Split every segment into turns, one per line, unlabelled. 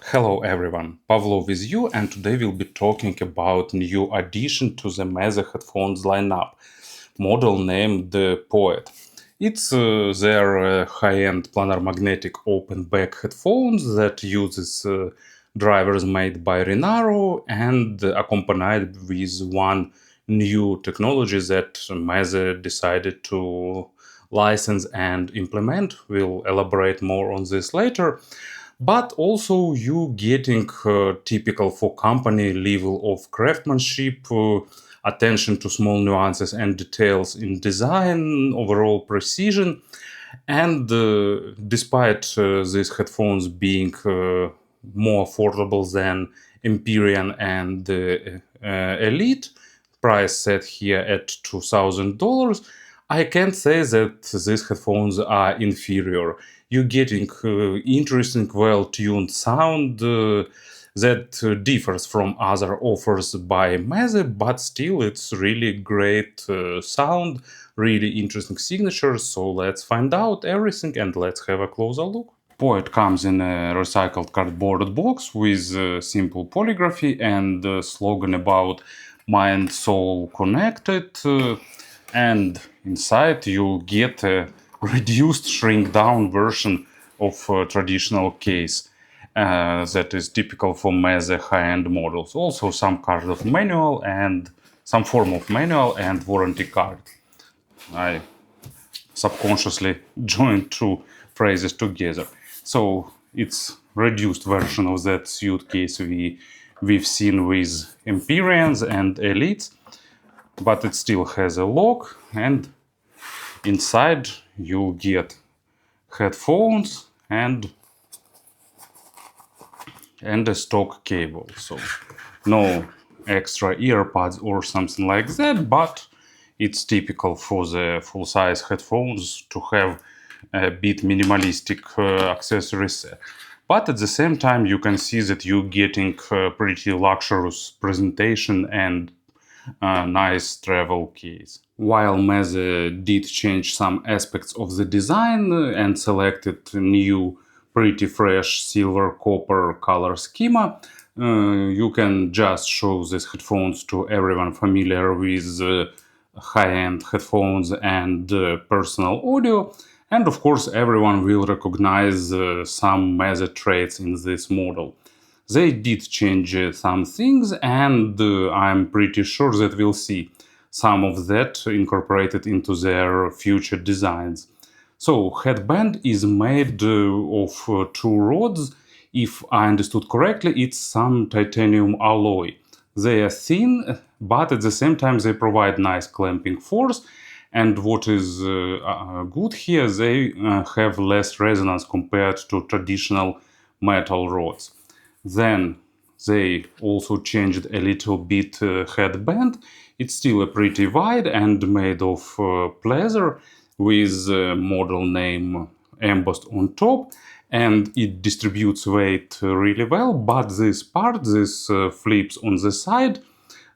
Hello everyone, Pavlov with you, and today we'll be talking about new addition to the Meze headphones lineup, model named the Poet. It's their high-end planar magnetic open back headphones that uses drivers made by Renaro and accompanied with one new technology that Meze decided to license and implement. We'll elaborate more on this later. But also you getting typical for company level of craftsmanship, attention to small nuances and details in design, overall precision. And despite these headphones being more affordable than Empyrean and Elite, price set here at $2,000, I can't say that these headphones are inferior. You're getting interesting, well-tuned sound that differs from other offers by Meze, but still it's really great sound, really interesting signatures. So let's find out everything and let's have a closer look. Poet comes in a recycled cardboard box with simple polygraphy and slogan about mind soul connected, and inside you get a reduced shrink down version of traditional case that is typical for Meze high-end models. Also some kind of manual and some form of manual and warranty card. I subconsciously joined two phrases together. So it's reduced version of that suitcase we've seen with Empyreans and Elites, but it still has a lock, and inside you'll get headphones and a stock cable. So no extra earbuds or something like that, but it's typical for the full-size headphones to have a bit minimalistic accessory set. But at the same time, you can see that you're getting pretty luxurious presentation and a nice travel case. While Meze did change some aspects of the design and selected new pretty fresh silver copper color schema, you can just show these headphones to everyone familiar with high-end headphones and personal audio, and of course everyone will recognize some Meze traits in this model. They did change some things, and I'm pretty sure that we'll see some of that incorporated into their future designs. So headband is made of two rods. If I understood correctly, it's some titanium alloy. They are thin, but at the same time they provide nice clamping force. And what is good here, they have less resonance compared to traditional metal rods. Then they also changed a little bit headband. It's still a pretty wide and made of pleather with model name embossed on top, and it distributes weight really well, but this part, this flips on the side,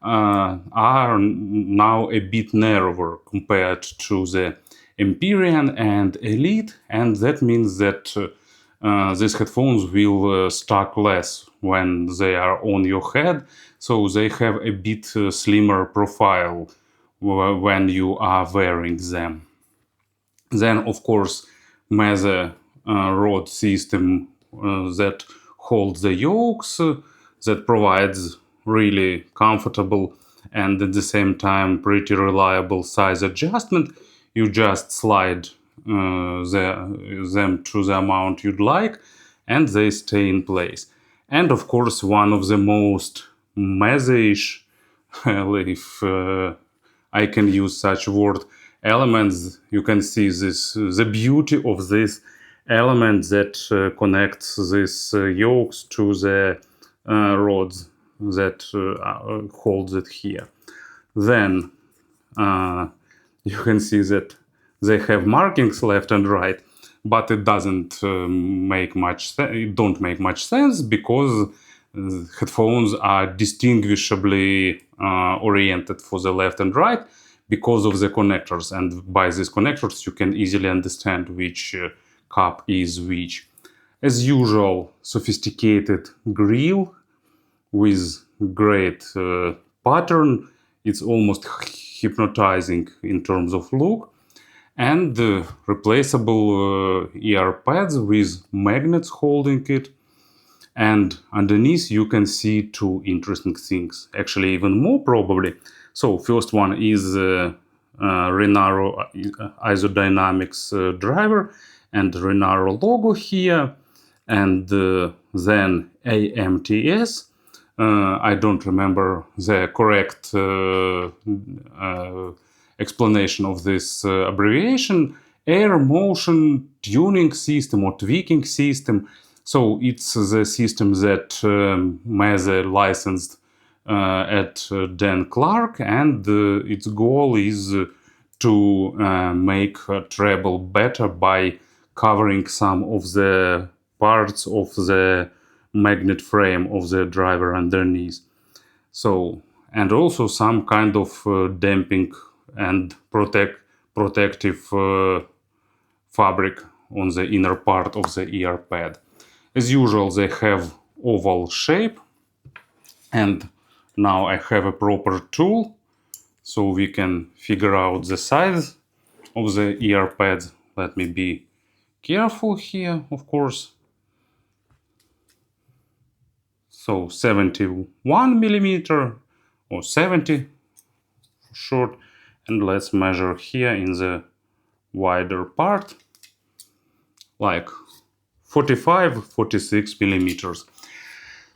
are now a bit narrower compared to the Empyrean and Elite, and that means that these headphones will stuck less when they are on your head, so they have a bit slimmer profile when you are wearing them. Then, of course, Meze rod system that holds the yokes, that provides really comfortable and at the same time pretty reliable size adjustment. You just slide them to the amount you'd like, and they stay in place. And of course, one of the most Meze-ish, if I can use such word, elements, you can see this the beauty of this element that connects these yokes to the rods that holds it here. Then you can see that they have markings left and right, but it doesn't make much it don't make much sense because headphones are distinguishably oriented for the left and right because of the connectors, and by these connectors you can easily understand which cup is which. As usual, sophisticated grill with great pattern. It's almost hypnotizing in terms of look. And replaceable ear pads with magnets holding it. And underneath you can see two interesting things, actually even more probably. So first one is Renaro Isodynamics driver and Renaro logo here, and then AMTS. I don't remember the correct explanation of this abbreviation. Air Motion Tuning System or Tweaking System. So it's the system that Meze licensed at Dan Clark, and its goal is to make treble better by covering some of the parts of the magnet frame of the driver underneath. So, and also some kind of damping and protective fabric on the inner part of the ear pad. As usual, they have oval shape, and now I have a proper tool so we can figure out the size of the ear pads. Let me be careful here, of course. So 71 millimeter or 70 for short, and let's measure here in the wider part like 45-46 millimeters.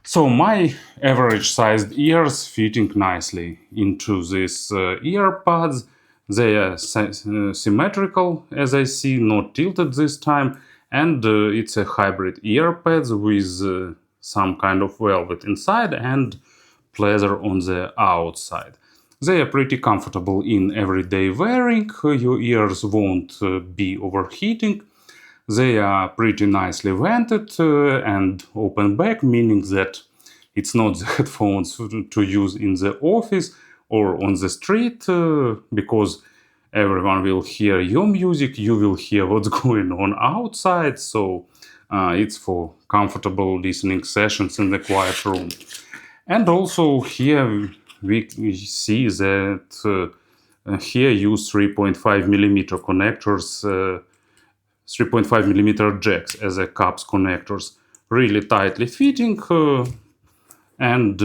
So my average sized ears fitting nicely into these ear pads. They are symmetrical, as I see, not tilted this time, and it's a hybrid ear pads with some kind of velvet inside and pleather on the outside. They are pretty comfortable in everyday wearing. Your ears won't be overheating. They are pretty nicely vented and open back, meaning that it's not the headphones to use in the office or on the street, because everyone will hear your music, you will hear what's going on outside. So it's for comfortable listening sessions in the quiet room. And also here we see that here use 3.5 millimeter connectors, 3.5 millimeter jacks as a caps connectors, really tightly fitting, and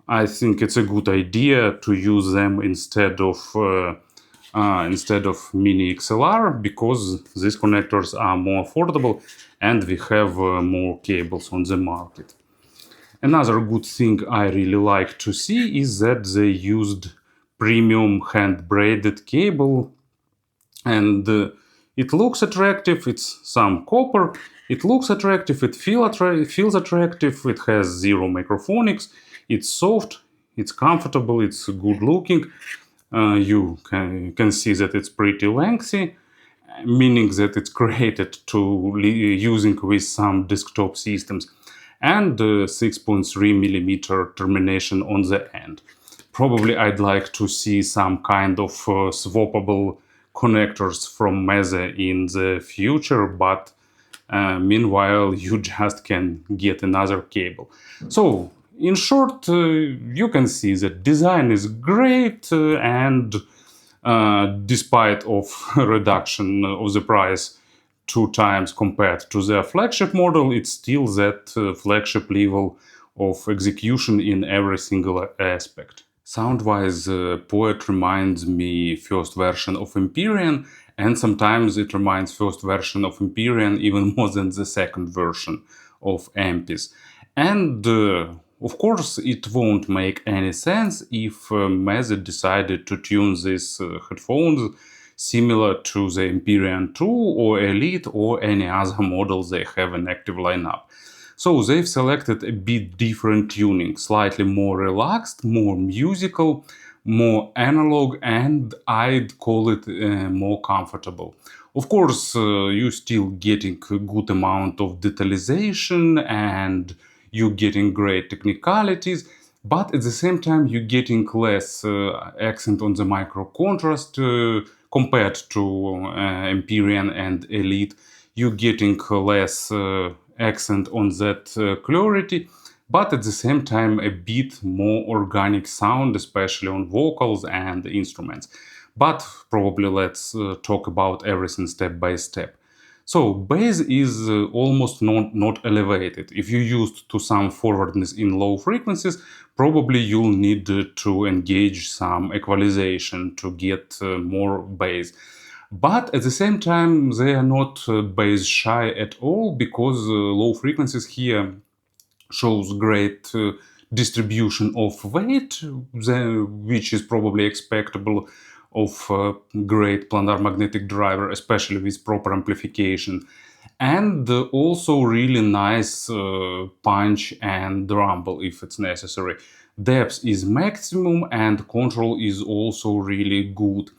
I think it's a good idea to use them instead of mini XLR, because these connectors are more affordable and we have more cables on the market. Another good thing I really like to see is that they used premium hand braided cable, and it looks attractive. It's some copper. It looks attractive. It feels attractive. It has zero microphonics. It's soft. It's comfortable. It's good looking. You can see that it's pretty lengthy, meaning that it's created to using with some desktop systems, and 6.3 millimeter termination on the end. Probably I'd like to see some kind of swappable connectors from Meze in the future, but meanwhile you just can get another cable. So in short, you can see that design is great, and despite of reduction of the price 2 times compared to their flagship model, it's still that flagship level of execution in every single aspect. Sound-wise, Poet reminds me first version of Empyrean, and sometimes it reminds first version of Empyrean even more than the second version of Ampis. And of course, it won't make any sense if Meze decided to tune these headphones similar to the Empyrean 2 or Elite or any other model they have in active lineup. So they've selected a bit different tuning, slightly more relaxed, more musical, more analog, and I'd call it more comfortable. Of course, you're still getting a good amount of detalization and you're getting great technicalities, but at the same time you're getting less accent on the micro contrast compared to Empyrean and Elite. you're getting less accent on that clarity, but at the same time a bit more organic sound, especially on vocals and instruments. But probably let's talk about everything step by step. So bass is almost not elevated. If you used to some forwardness in low frequencies, probably you'll need to engage some equalization to get more bass. But at the same time, they are not bass shy at all, because low frequencies here shows great distribution of weight, which is probably expectable of great planar magnetic driver, especially with proper amplification. And also really nice punch and rumble if it's necessary. Depth is maximum and control is also really good.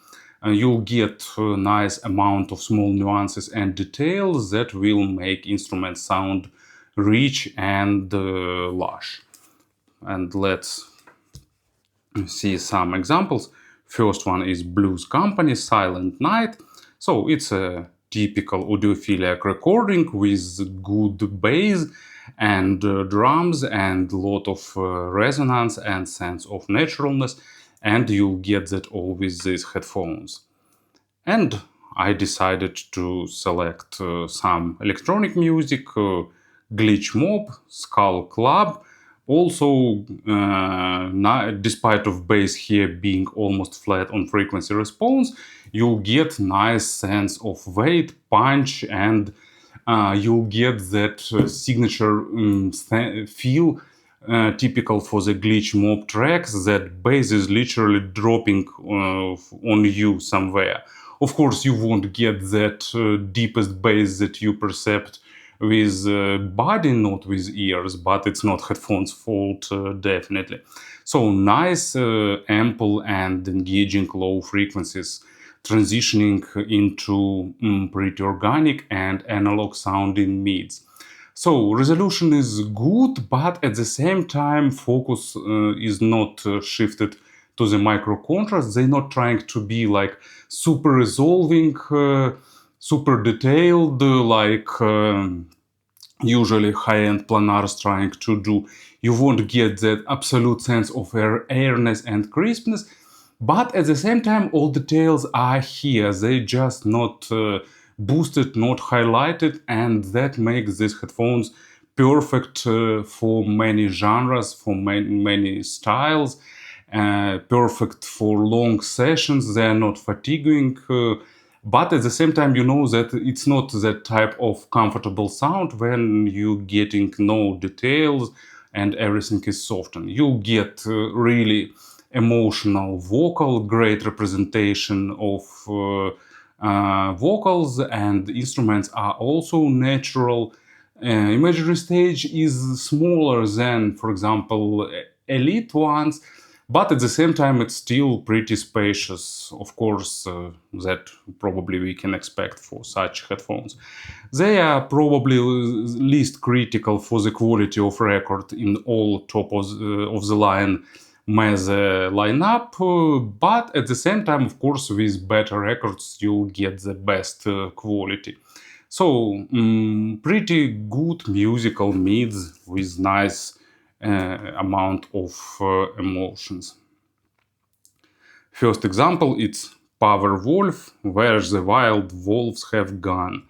You'll get a nice amount of small nuances and details that will make instruments sound rich and lush. And let's see some examples. First one is Blues Company Silent Night. So it's a typical audiophilic recording with good bass and drums and a lot of resonance and sense of naturalness, and you'll get that all with these headphones. And I decided to select some electronic music, Glitch Mob, Skullclub. Also, despite of bass here being almost flat on frequency response, you'll get nice sense of weight, punch, and you'll get that signature feel typical for the Glitch Mob tracks, that bass is literally dropping on you somewhere. Of course, you won't get that deepest bass that you perceived with body, not with ears, but it's not headphones' fault, definitely. So nice, ample and engaging low frequencies, transitioning into pretty organic and analog sounding mids. So resolution is good, but at the same time focus is not shifted to the micro contrast. They're not trying to be like super resolving, super detailed, like usually high-end planars trying to do. You won't get that absolute sense of airness and crispness, but at the same time all details are here. They just not boosted, not highlighted, and that makes these headphones perfect for many genres, for many styles, perfect for long sessions. They are not fatiguing, but at the same time, you know that it's not that type of comfortable sound when you're getting no details and everything is softened. You get really emotional vocal, great representation of vocals, and instruments are also natural. Imaginary stage is smaller than, for example, elite ones, but at the same time it's still pretty spacious. Of course, that probably we can expect for such headphones. They are probably least critical for the quality of record in all top of the line Meze lineup, but at the same time, of course, with better records you'll get the best quality. So pretty good musical mids with nice amount of emotions. First example, it's Powerwolf, Where the Wild Wolves Have Gone.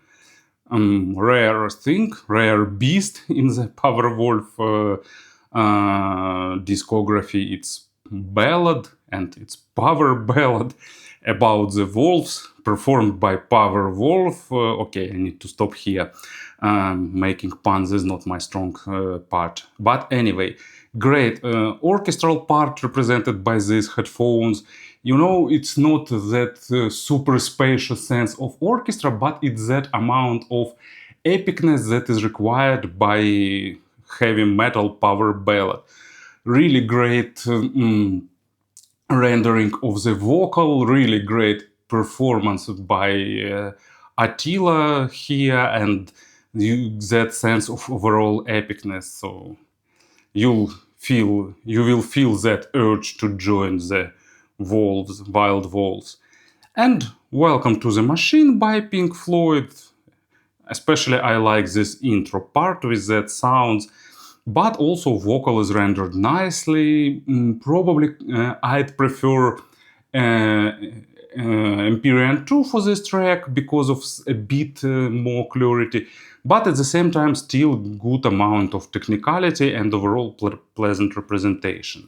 Rare thing, rare beast in the Powerwolf discography. It's ballad, and it's power ballad about the wolves performed by Powerwolf. Okay, I need to stop here. Making puns is not my strong part. But anyway, great orchestral part represented by these headphones. You know, it's not that super spacious sense of orchestra, but it's that amount of epicness that is required by heavy metal power ballad. Really great rendering of the vocal, really great performance by Attila here, and that sense of overall epicness. So you will feel that urge to join the wild wolves. And Welcome to the Machine by Pink Floyd. Especially I like this intro part with that sounds, but also vocal is rendered nicely. Probably I'd prefer Empyrean 2 for this track because of a bit more clarity, but at the same time still good amount of technicality and overall pleasant representation.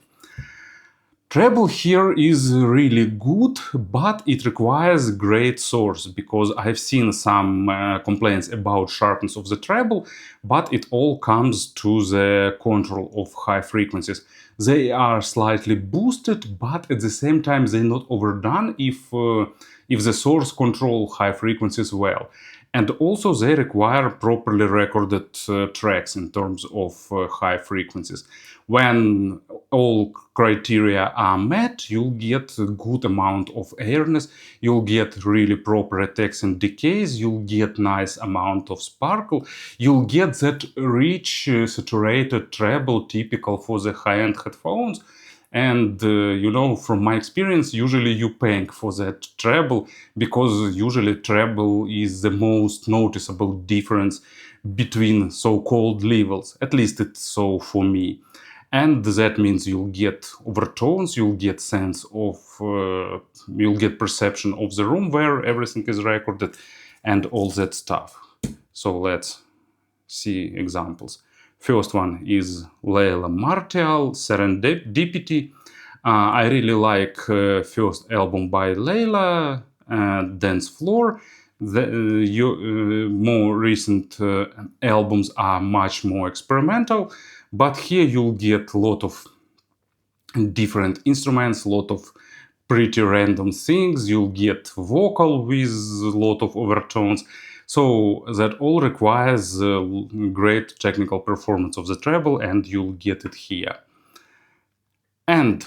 Treble here is really good, but it requires great source, because I've seen some complaints about sharpness of the treble, but it all comes to the control of high frequencies. They are slightly boosted, but at the same time they're not overdone if the source control high frequencies well. And also they require properly recorded tracks in terms of high frequencies. When all criteria are met, you'll get a good amount of airness, you'll get really proper attacks and decays, you'll get nice amount of sparkle, you'll get that rich saturated treble typical for the high-end headphones. And from my experience, usually you paying for that treble, because usually treble is the most noticeable difference between so-called levels. At least it's so for me. And that means you'll get overtones, you'll get sense of, you'll get perception of the room where everything is recorded and all that stuff. So let's see examples. First one is Leïla Martial, Serendipity. I really like first album by Leïla, Dance Floor. The more recent albums are much more experimental, but here you'll get a lot of different instruments, a lot of pretty random things. You'll get vocal with a lot of overtones. So that all requires great technical performance of the treble, and you'll get it here. And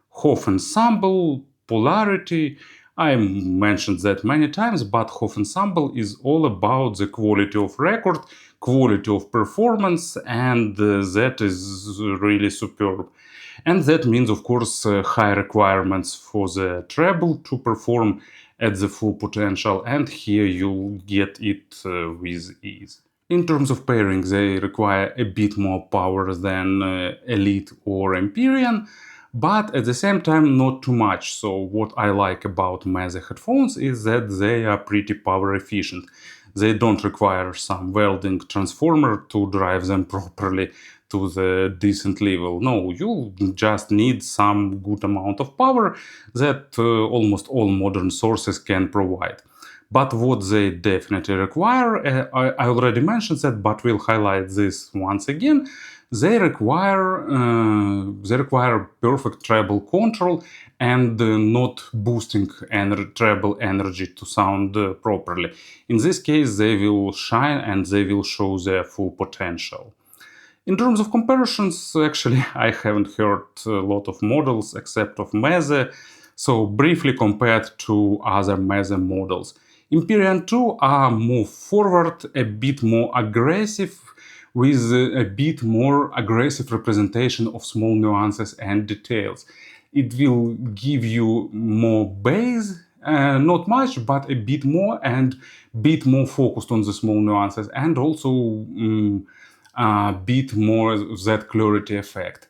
Hoff Ensemble, Polarity, I mentioned that many times, but Hoff Ensemble is all about the quality of record, quality of performance, and that is really superb. And that means, of course, high requirements for the treble to perform at the full potential, and here you'll get it with ease. In terms of pairing, they require a bit more power than Elite or Empyrean, but at the same time not too much. So what I like about Meze headphones is that they are pretty power efficient. They don't require some welding transformer to drive them properly to the decent level. No, you just need some good amount of power that almost all modern sources can provide. But what they definitely require, I already mentioned that, but we'll highlight this once again. They require perfect treble control and not boosting treble energy to sound properly. In this case, they will shine and they will show their full potential. In terms of comparisons, actually, I haven't heard a lot of models except of Meze, so briefly compared to other Meze models. Empyrean 2 are more forward, a bit more aggressive, with a bit more aggressive representation of small nuances and details. It will give you more bass, not much, but a bit more, and bit more focused on the small nuances, and also a bit more of that clarity effect.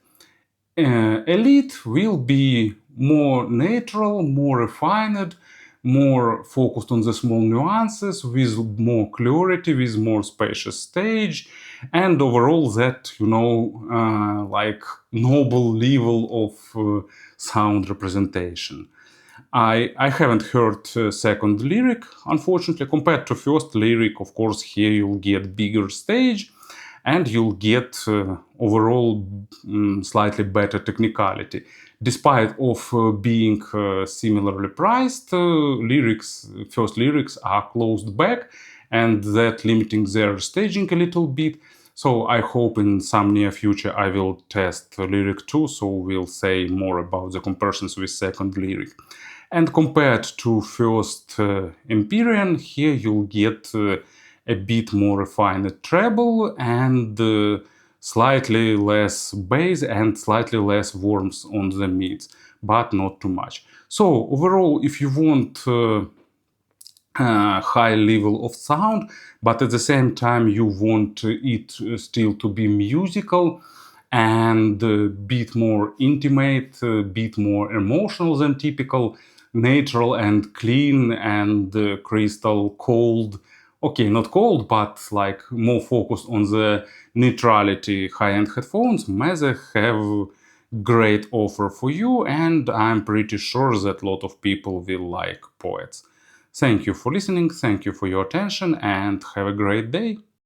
Elite will be more natural, more refined, more focused on the small nuances, with more clarity, with more spacious stage, and overall that, like noble level of sound representation. I haven't heard second lyric, unfortunately. Compared to first lyric, of course, here you'll get bigger stage, and you'll get overall slightly better technicality. Despite of being similarly priced, first lyrics are closed back, and that limiting their staging a little bit. So I hope in some near future I will test lyric 2, so we'll say more about the comparisons with second lyric. And compared to first Empyrean, here you'll get a bit more refined treble and slightly less bass and slightly less warmth on the mids, but not too much. So overall, if you want high level of sound, but at the same time you want it still to be musical and a bit more intimate, a bit more emotional than typical, natural and clean and crystal cold. Okay, not cold, but like more focused on the neutrality high-end headphones. Meze have great offer for you, and I'm pretty sure that a lot of people will like Poets. Thank you for listening, thank you for your attention, and have a great day.